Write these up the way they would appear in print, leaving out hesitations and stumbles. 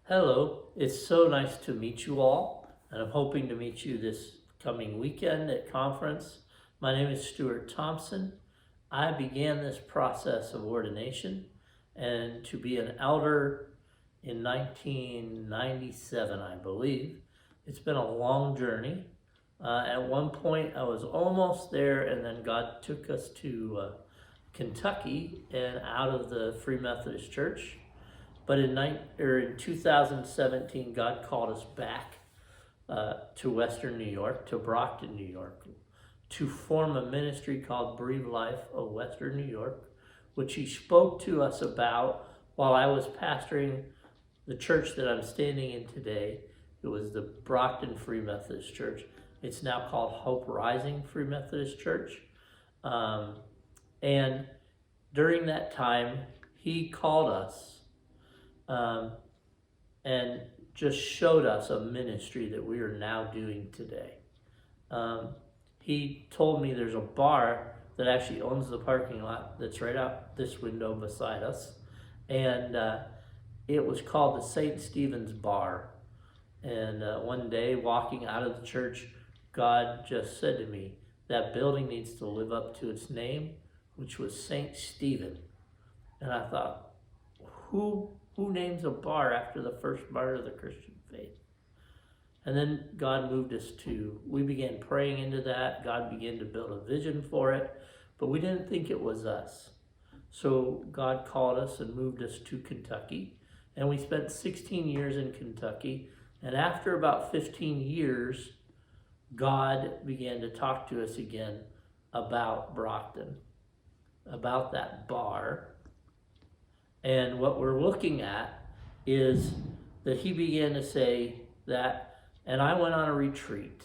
Hello, it's so nice to meet you all, and I'm hoping to meet you this coming weekend at conference. My name is Stewart Thompson. I began this process of ordination and to be an elder in 1997, I believe. It's been a long journey. At one point, I was almost there, and then God took us to Kentucky and out of the Free Methodist Church. But in 2017, God called us back to Western New York, to Brockton, New York, to form a ministry called Breathe Life of Western New York, which He spoke to us about while I was pastoring the church that I'm standing in today. It was the Brockton Free Methodist Church. It's now called Hope Rising Free Methodist Church. And during that time, He called us and just showed us a ministry that we are now doing today. He told me there's a bar that actually owns the parking lot that's right out this window beside us, and it was called the St. Stephen's Bar. And one day, walking out of the church, God just said to me, that building needs to live up to its name, which was St. Stephen. And I thought, who names a bar after the first martyr of the Christian faith? And then God moved us we began praying into that. God began to build a vision for it, but we didn't think it was us. So God called us and moved us to Kentucky, and we spent 16 years in Kentucky. And after about 15 years, God began to talk to us again about Brockton, about that bar. And what we're looking at is that He began to say that, and I went on a retreat.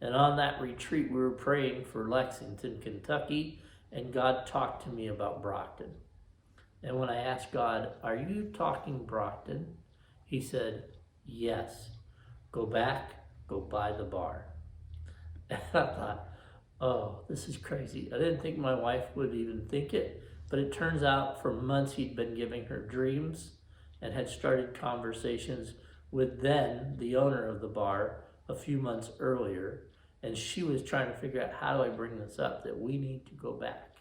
And on that retreat, we were praying for Lexington, Kentucky, and God talked to me about Brockton. And when I asked God, are you talking Brockton? He said, yes. Go back, go buy the bar. And I thought, oh, this is crazy. I didn't think my wife would even think it. But it turns out for months He'd been giving her dreams and had started conversations with then the owner of the bar a few months earlier. And she was trying to figure out, how do I bring this up, that we need to go back.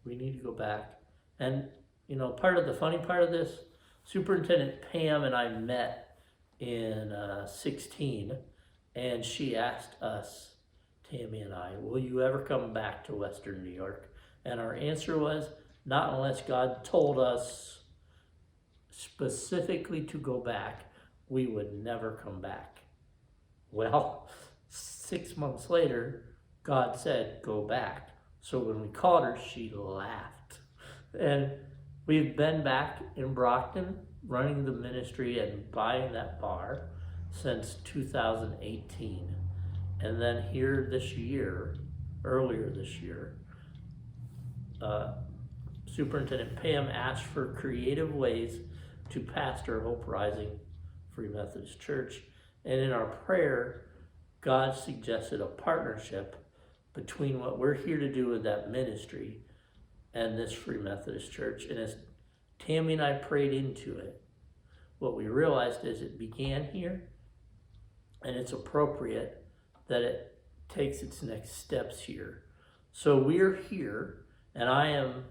We need to go back. And, the funny part of this, Superintendent Pam and I met in 16, and she asked us, Tammy and I, will you ever come back to Western New York? And our answer was, not unless God told us specifically to go back. We would never come back. Well, 6 months later, God said, go back. So when we called her, she laughed. And we've been back in Brockton, running the ministry and buying that bar since 2018. And then here this year, earlier this year, Superintendent Pam asked for creative ways to pastor Hope Rising Free Methodist Church. And in our prayer, God suggested a partnership between what we're here to do with that ministry and this Free Methodist Church. And as Tammy and I prayed into it, what we realized is it began here, and it's appropriate that it takes its next steps here. So we're here, and I am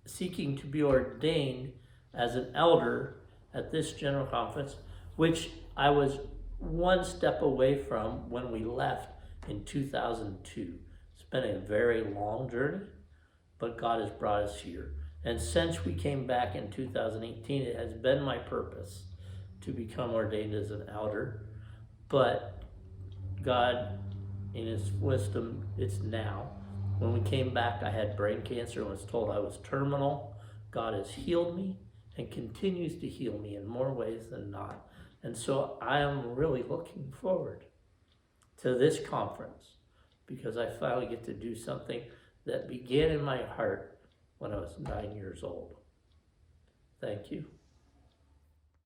seeking to be ordained as an elder at this General Conference, which I was one step away from when we left in 2002. It's been a very long journey, but God has brought us here. And since we came back in 2018, it has been my purpose to become ordained as an elder. But God, in His wisdom, it's now. When we came back, I had brain cancer and was told I was terminal. God has healed me and continues to heal me in more ways than not. And so I am really looking forward to this conference, because I finally get to do something that began in my heart when I was 9 years old. Thank you.